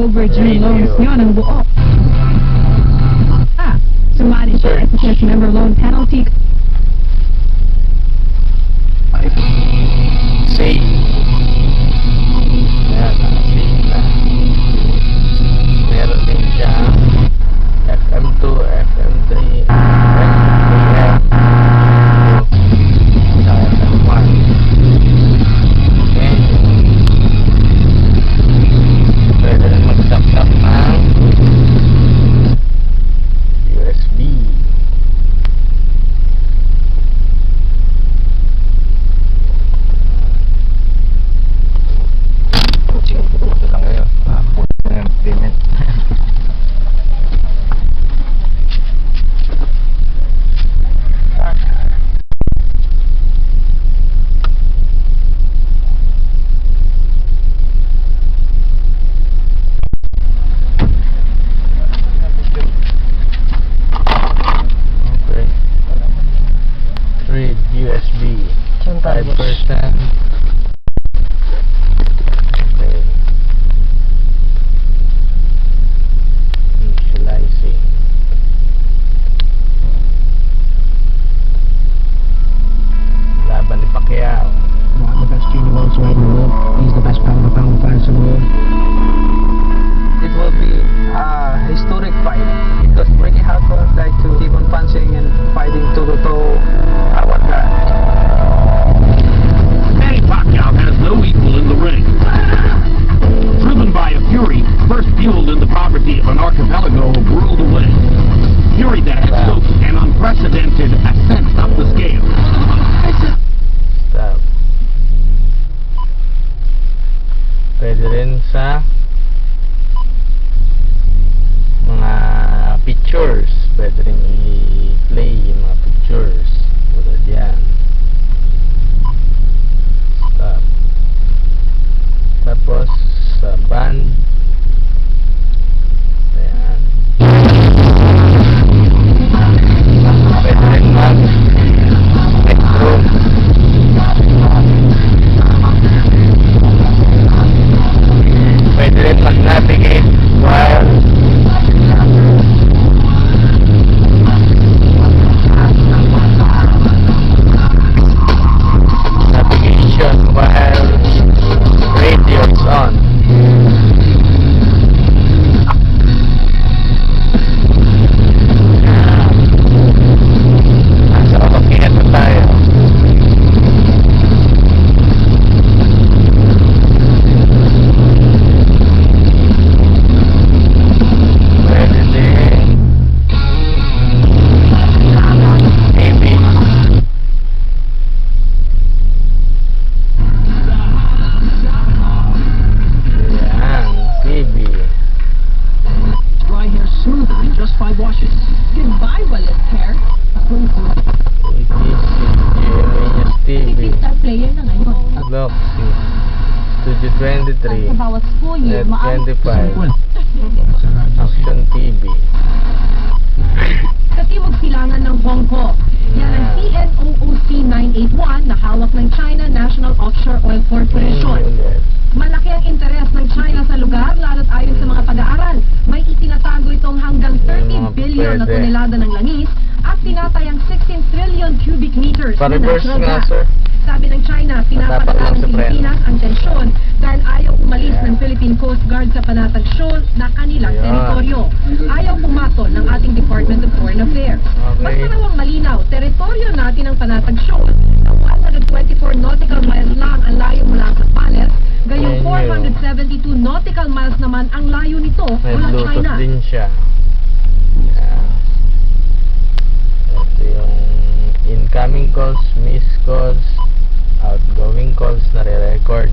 overdue loans nyo ng buo. Sumali siya excess member loan penalty. Save. Ayan, save na. Meron din siya FM2, FM3, FM3F, sa FM1. Okay. Pwede rin mag-tap-tap ng USB. Ito lang ngayon. Makakuha na yung payment. Okay. Read USB. 5%. Okay. Initializing. Laban ni Pacquiao. The best streaming website in the world. He's the best pound for pound fighter in the world. It will be a historic fight because Ricky Hatton like to keep on punching and fighting toe-to-toe. I want that. Manny Pacquiao has no equal in the ring. Driven by a fury first fueled in the poverty of an archipelago whirled away. Fury that had stoked an unprecedented ascent up the scale. Stop. Pwede rin sa mga pictures. Pwede rin i-play yung mga pictures. Tulad yan. Stop. Tapos sa band. Ayan. Pwede rin mag-spectrum. Pwede rin mag-navigate while navigation while radio is on. Nasa okakihan na tayo. Pwede din TV. Yan, TV. Dry hair smoother in just 5 washes. Goodbye, wallet hair. GMA's TV. Star player na ngayon. Galaxy Studio 23, Sa bawat school year, Net 25, Action TV. Sa timog silangan ng Hong Kong. Yan ang CNOOC 981 na hawak ng China National Offshore Oil Corporation. Malaki ang interes ng China sa lugar, lalo't ayon sa mga pag-aaral. May itinatago itong hanggang 30 billion na tonelada ng langis at tinatayang 16 trillion cubic meters na Pa-reverse natural nga, gas. sir. Sabi ng China, Matapak lang pinapatagal ng sa Pilipinas ang tensyon dahil ayaw umalis ng Philippine Coast Guard sa panatag shoal na kanilang Ayan. teritoryo. Ayaw pumatol ng ating Department of Foreign Affairs. Okay. Basta nawang malinaw, teritoryo natin ang panatag shoal na 124 nautical miles lang ang layo mula sa Palace, gayong Ayan yun. 472 nautical miles naman ang layo nito May mula Bluetooth China. din siya. Yan. Ito yung incoming calls, missed calls, outgoing calls na re-record.